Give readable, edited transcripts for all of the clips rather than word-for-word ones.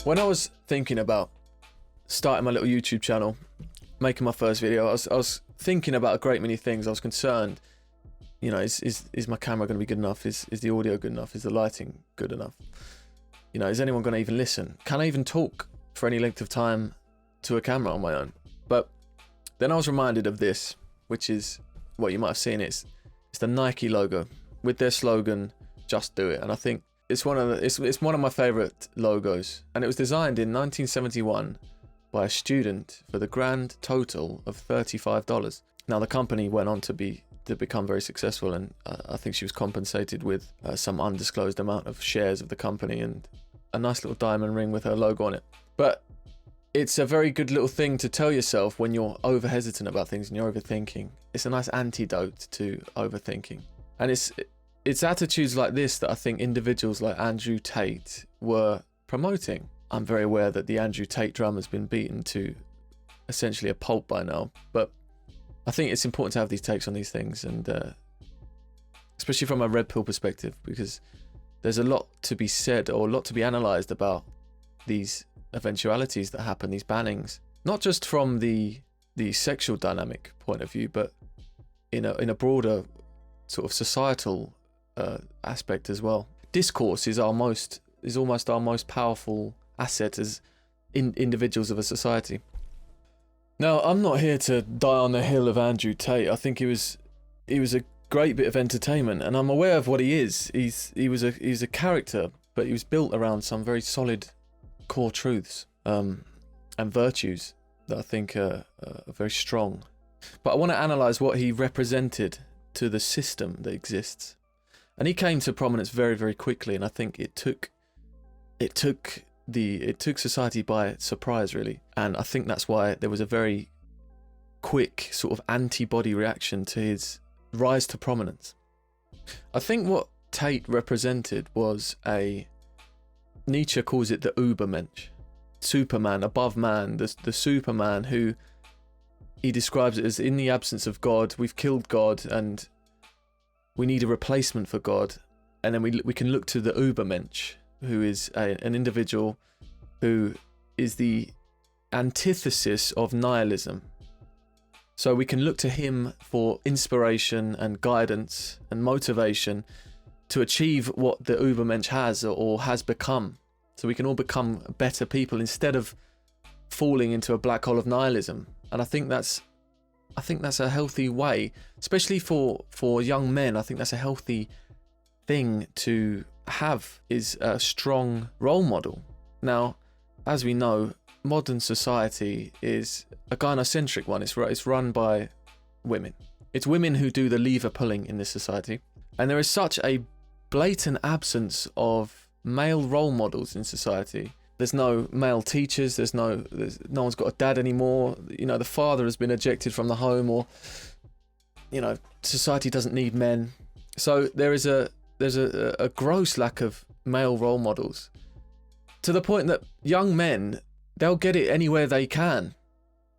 When I was thinking about starting my little YouTube channel, making my first video, I was thinking about a great many things. I was concerned, you know, is my camera going to be good enough? Is the audio good enough? Is the lighting good enough? You know, is anyone going to even listen? Can I even talk for any length of time to a camera on my own? But then I was reminded of this, which is what you might have seen. It's the Nike logo with their slogan, "Just Do It." And I think it's one of my favorite logos. And it was designed in 1971 by a student for the grand total of $35. Now the company went on to become very successful, and I think she was compensated with some undisclosed amount of shares of the company and a nice little diamond ring with her logo on it. But it's a very good little thing to tell yourself when you're over hesitant about things and you're overthinking. It's a nice antidote to overthinking. And it's attitudes like this that I think individuals like Andrew Tate were promoting. I'm very aware that the Andrew Tate drum has been beaten to essentially a pulp by now, but I think it's important to have these takes on these things, and especially from a red pill perspective, because there's a lot to be said or a lot to be analysed about these eventualities that happen, these bannings, not just from the sexual dynamic point of view, but in a broader sort of societal aspect as well. Discourse is almost our most powerful asset as individuals of a society. Now, I'm not here to die on the hill of Andrew Tate. I think he was a great bit of entertainment, and I'm aware of what he is. He's a character, but he was built around some very solid core truths and virtues that I think are very strong. But I want to analyse what he represented to the system that exists. And he came to prominence very, very quickly, and I think it took society by surprise, really. And I think that's why there was a very quick sort of antibody reaction to his rise to prominence. I think what Tate represented was Nietzsche calls it the Übermensch, Superman, above man, the Superman who he describes it as, in the absence of God, we've killed God and we need a replacement for God. And then we can look to the Übermensch, who is an individual who is the antithesis of nihilism. So we can look to him for inspiration and guidance and motivation to achieve what the Übermensch has or has become. So we can all become better people instead of falling into a black hole of nihilism. And I think that's a healthy way, especially for young men. I think that's a healthy thing to have, is a strong role model. Now, as we know, modern society is a gynocentric one. It's run by women. It's women who do the lever pulling in this society. And there is such a blatant absence of male role models in society. There's no male teachers, no one's got a dad anymore. You know, the father has been ejected from the home, or, you know, society doesn't need men. So there's a gross lack of male role models, to the point that young men, they'll get it anywhere they can.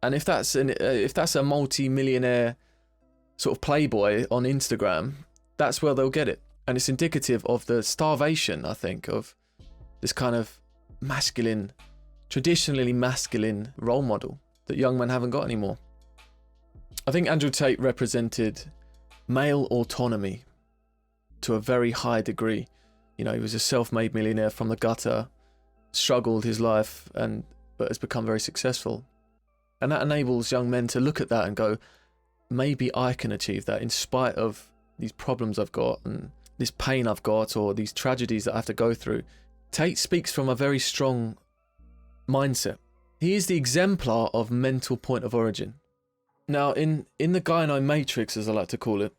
And if that's a multi-millionaire sort of playboy on Instagram, that's where they'll get it. And it's indicative of the starvation, I think, of this kind of masculine, traditionally masculine role model that young men haven't got anymore. I think Andrew Tate represented male autonomy to a very high degree. You know, he was a self-made millionaire from the gutter, struggled his life, but has become very successful. And that enables young men to look at that and go, maybe I can achieve that in spite of these problems I've got and this pain I've got or these tragedies that I have to go through. Tate speaks from a very strong mindset. He is the exemplar of mental point of origin. Now, in the gyno matrix, as I like to call it,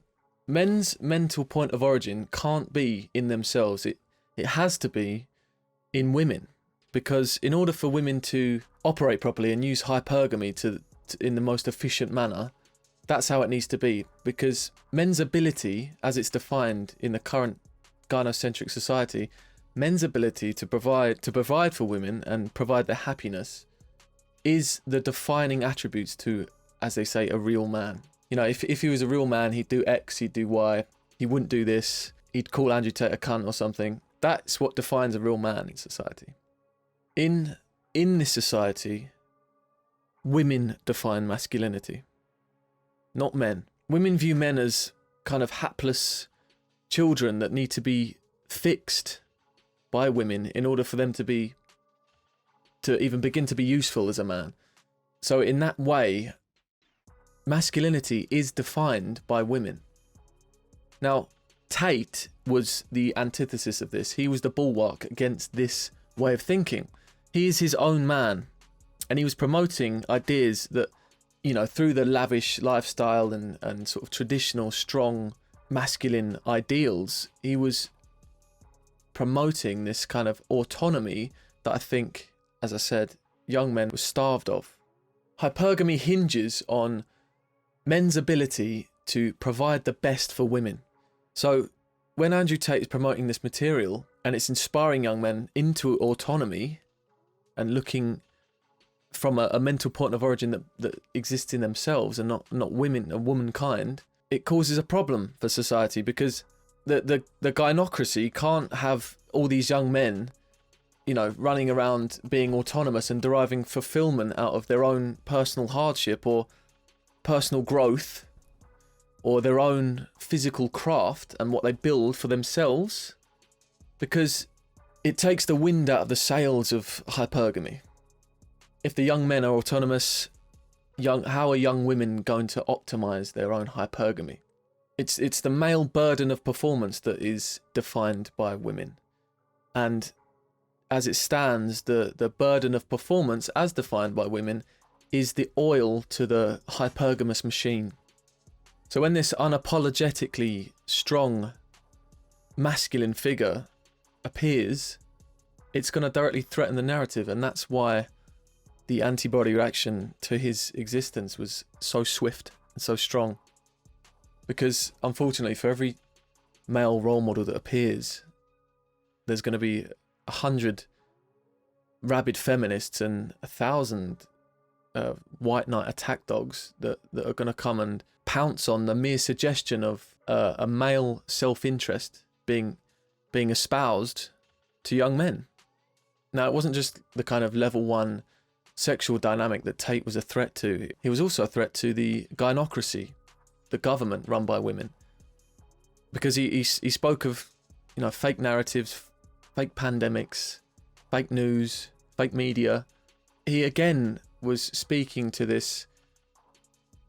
men's mental point of origin can't be in themselves. It has to be in women, because in order for women to operate properly and use hypergamy in the most efficient manner, that's how it needs to be. Because men's ability, as it's defined in the current gynocentric society, men's ability to provide for women and provide their happiness is the defining attributes to, as they say, a real man. You know, if he was a real man, he'd do X, he'd do Y, he wouldn't do this, he'd call Andrew Tate a cunt or something. That's what defines a real man in society. In this society, women define masculinity, not men. Women view men as kind of hapless children that need to be fixed by women in order for them to even begin to be useful as a man. So in that way, masculinity is defined by women. Now, Tate was the antithesis of this. He was the bulwark against this way of thinking. He is his own man, and he was promoting ideas that, you know, through the lavish lifestyle and sort of traditional strong masculine ideals, he was promoting this kind of autonomy that I think, as I said, young men were starved of. Hypergamy hinges on men's ability to provide the best for women. So when Andrew Tate is promoting this material and it's inspiring young men into autonomy and looking from a mental point of origin that exists in themselves and not women and womankind, it causes a problem for society, because the gynocracy can't have all these young men, you know, running around being autonomous and deriving fulfillment out of their own personal hardship or personal growth or their own physical craft and what they build for themselves, because it takes the wind out of the sails of hypergamy. If the young men are autonomous, how are young women going to optimize their own hypergamy? It's the male burden of performance that is defined by women. And as it stands, the burden of performance as defined by women is the oil to the hypergamous machine. So when this unapologetically strong masculine figure appears, it's going to directly threaten the narrative, and that's why the antibody reaction to his existence was so swift and so strong. Because unfortunately, for every male role model that appears, there's going to be 100 rabid feminists and 1,000 white knight attack dogs that are going to come and pounce on the mere suggestion of a male self-interest being espoused to young men. Now, it wasn't just the kind of level 1 sexual dynamic that Tate was a threat to. He was also a threat to the gynocracy, the government run by women, because he spoke of, you know, fake narratives, fake pandemics, fake news, fake media. He again was speaking to this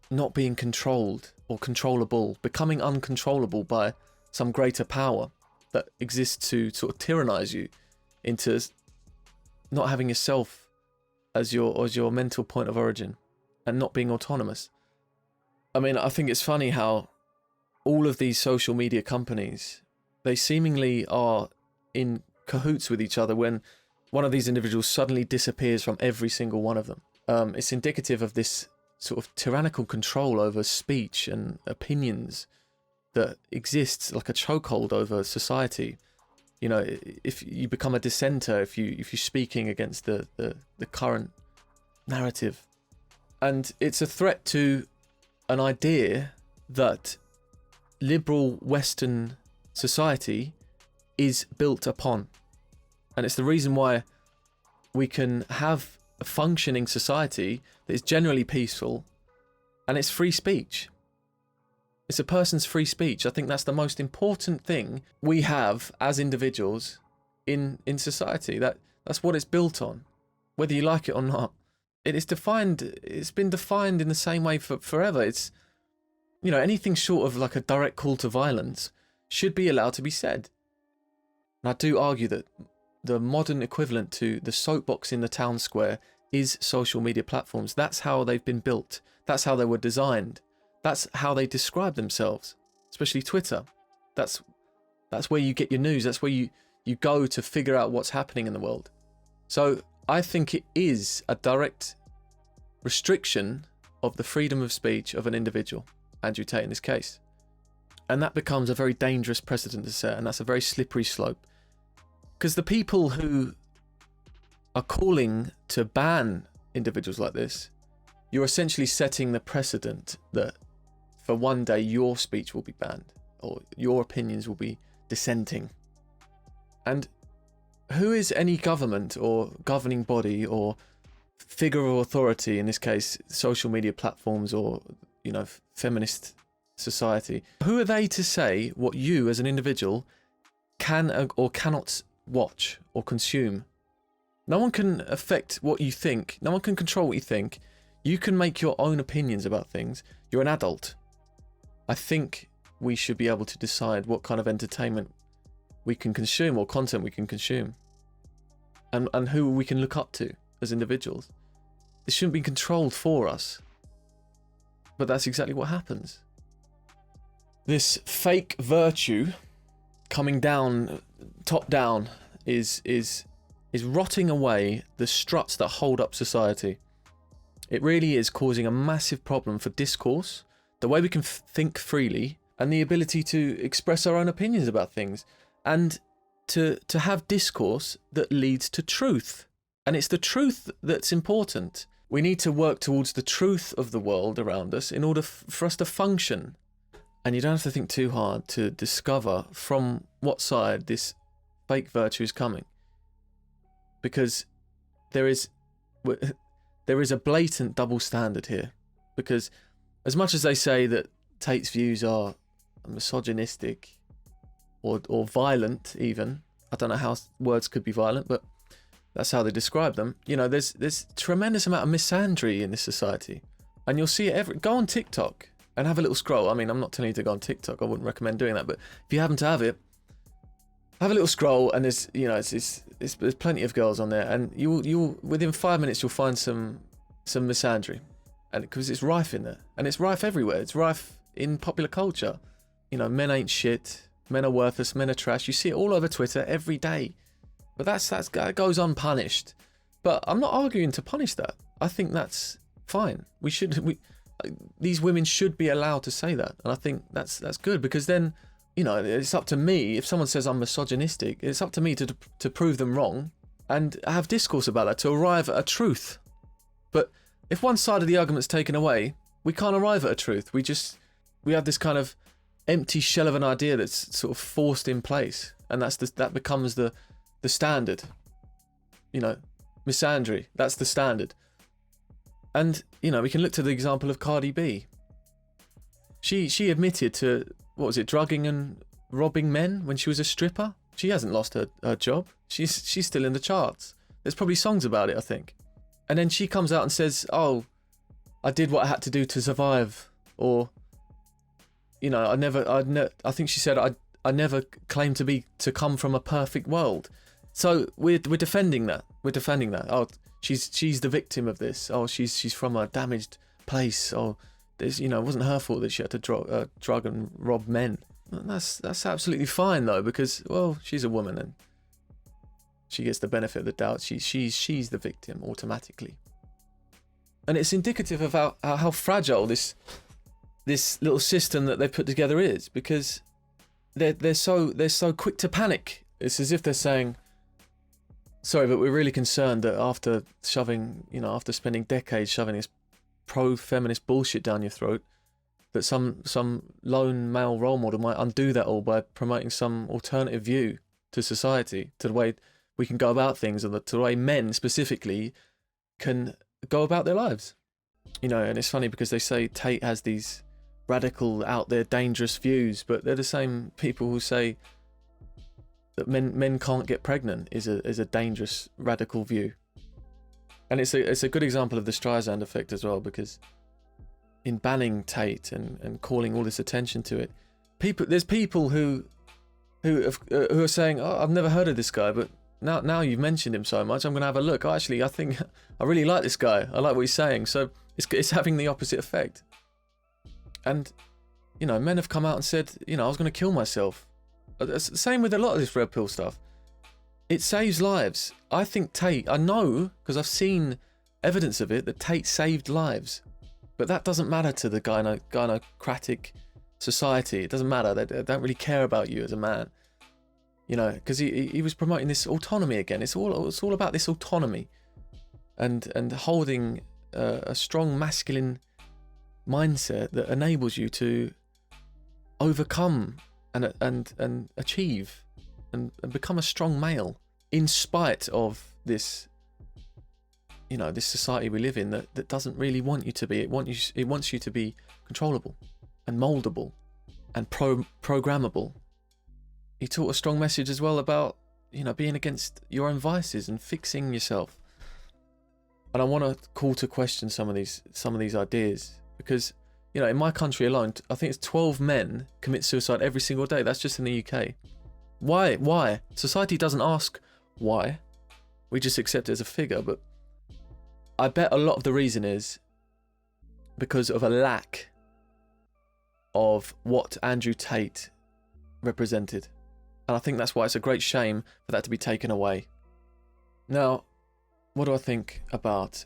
not being controlled or controllable, becoming uncontrollable by some greater power that exists to sort of tyrannize you into not having yourself as your mental point of origin and not being autonomous. I mean, I think it's funny how all of these social media companies, they seemingly are in cahoots with each other when one of these individuals suddenly disappears from every single one of them. It's indicative of this sort of tyrannical control over speech and opinions that exists like a chokehold over society. You know, if you become a dissenter, if you're speaking against the current narrative, and it's a threat to an idea that liberal Western society is built upon, and it's the reason why we can have a functioning society that is generally peaceful, and it's free speech. It's a person's free speech. I think that's the most important thing we have as individuals in society. That's what it's built on, whether you like it or not. It's been defined in the same way for forever. It's, you know, anything short of like a direct call to violence should be allowed to be said. And I do argue that the modern equivalent to the soapbox in the town square is social media platforms. That's how they've been built. That's how they were designed. That's how they describe themselves, especially Twitter. That's where you get your news. That's where you go to figure out what's happening in the world. So I think it is a direct restriction of the freedom of speech of an individual, Andrew Tate in this case. And that becomes a very dangerous precedent to set, and that's a very slippery slope. Because the people who are calling to ban individuals like this, you're essentially setting the precedent that for one day your speech will be banned or your opinions will be dissenting. And who is any government or governing body or figure of authority, in this case, social media platforms or, feminist society, who are they to say what you as an individual can or cannot watch or consume? No one can affect what you think. No one can control what you think. You can make your own opinions about things. You're an adult. I think we should be able to decide what kind of entertainment we can consume or content we can consume, and who we can look up to as individuals. This shouldn't be controlled for us. But that's exactly what happens. This fake virtue coming down, top down, is rotting away the struts that hold up society. It really is causing a massive problem for discourse, the way we can think freely, and the ability to express our own opinions about things, and to have discourse that leads to truth. And it's the truth that's important. We need to work towards the truth of the world around us in order for us to function. And you don't have to think too hard to discover from what side this fake virtue is coming. Because there is a blatant double standard here. Because as much as they say that Tate's views are misogynistic or violent even, I don't know how words could be violent, but that's how they describe them. There's tremendous amount of misandry in this society. And you'll see it go on TikTok and have a little scroll. I mean, I'm not telling you to go on TikTok. I wouldn't recommend doing that. But if you happen to have it, have a little scroll, and there's plenty of girls on there, and you'll within 5 minutes you'll find some misandry, and because it's rife in there, and it's rife everywhere. It's rife in popular culture. Men ain't shit, men are worthless, men are trash. You see it all over Twitter every day, but that goes unpunished. But I'm not arguing to punish that. I think that's fine. These women should be allowed to say that, and I think that's good, because then, it's up to me. If someone says I'm misogynistic, it's up to me to prove them wrong and have discourse about that, to arrive at a truth. But if one side of the argument's taken away, we can't arrive at a truth. We have this kind of empty shell of an idea that's sort of forced in place, and that becomes the standard. Misandry, that's the standard. And we can look to the example of Cardi B. She admitted to, what was it, drugging and robbing men when she was a stripper. She hasn't lost her job. She's still in the charts. There's probably songs about it, I think. And then she comes out and says, "Oh, I did what I had to do to survive," or, I think she said, I never claimed to come from a perfect world. So we're defending that. We're defending that. Oh, she's the victim of this. Oh, she's from a damaged place. Oh, it wasn't her fault that she had to drug and rob men. That's absolutely fine though, because, well, she's a woman and she gets the benefit of the doubt. She's the victim automatically. And it's indicative of how fragile this little system that they've put together is, because they're so quick to panic. It's as if they're saying, sorry, but we're really concerned that after spending decades shoving this pro-feminist bullshit down your throat, that some lone male role model might undo that all by promoting some alternative view to society, to the way we can go about things, and to the way men specifically can go about their lives. And it's funny because they say Tate has these radical, out there, dangerous views, but they're the same people who say that men can't get pregnant is a dangerous, radical view. And it's a good example of the Streisand effect as well, because in banning Tate and calling all this attention to it, there's people who are saying, "Oh, I've never heard of this guy, but now you've mentioned him so much, I'm going to have a look. Oh, actually, I think I really like this guy. I like what he's saying." So it's having the opposite effect. And men have come out and said, I was going to kill myself. Same with a lot of this red pill stuff. It saves lives. I think Tate, I know, because I've seen evidence of it, that Tate saved lives. But that doesn't matter to the gynocratic society. It doesn't matter. They don't really care about you as a man. Because he was promoting this autonomy again. It's all about this autonomy, and holding a strong masculine mindset that enables you to overcome and achieve and become a strong male. in spite of this, you know, this society we live in that doesn't really want you to be. It wants you to be controllable and moldable and programmable. He taught a strong message as well about, you know, being against your own vices and fixing yourself. And I want to call to question some of these ideas, because, you know, in my country alone, I think it's 12 men commit suicide every single day. That's just in the UK. Why? Society doesn't ask why. We just accept it as a figure. But I bet a lot of the reason is because of a lack of what Andrew Tate represented. And I think that's why it's a great shame for that to be taken away. Now, what do I think about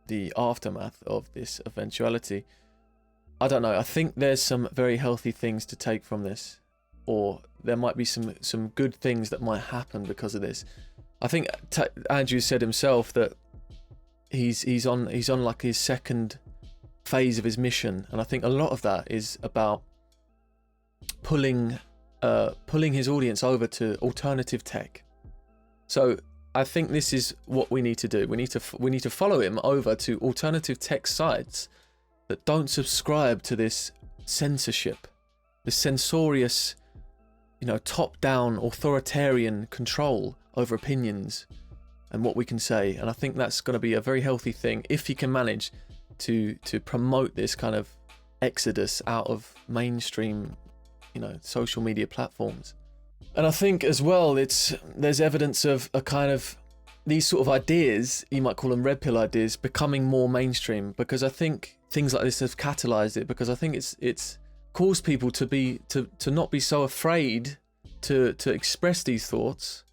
the aftermath of this eventuality? I don't know. I think there's some very healthy things to take from this, or there might be some good things that might happen because of this. I think Andrew said himself that he's on like his second phase of his mission, and I think a lot of that is about pulling his audience over to alternative tech. So I think this is what we need to do. We need to follow him over to alternative tech sites that don't subscribe to this censorship, this censorious, you know, top-down authoritarian control over opinions and what we can say. And I think that's going to be a very healthy thing if he can manage to promote this kind of exodus out of mainstream, you know, social media platforms. And I think as well, there's evidence of a kind of these sort of ideas, you might call them red pill ideas, becoming more mainstream, because I think things like this have catalyzed it, because I think it's caused people to not be so afraid to express these thoughts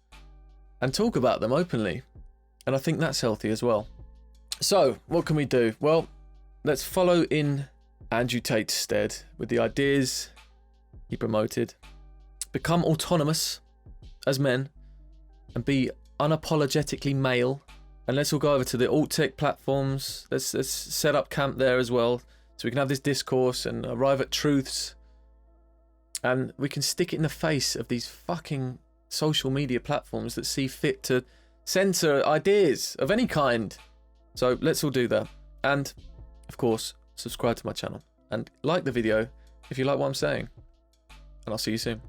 and talk about them openly. And I think that's healthy as well. So what can we do? Well, let's follow in Andrew Tate's stead with the ideas he promoted. Become autonomous as men and be unapologetically male. And let's all go over to the alt tech platforms. Let's set up camp there as well, so we can have this discourse and arrive at truths. And we can stick it in the face of these fucking social media platforms that see fit to censor ideas of any kind. So let's all do that. And of course, subscribe to my channel and like the video if you like what I'm saying. And I'll see you soon.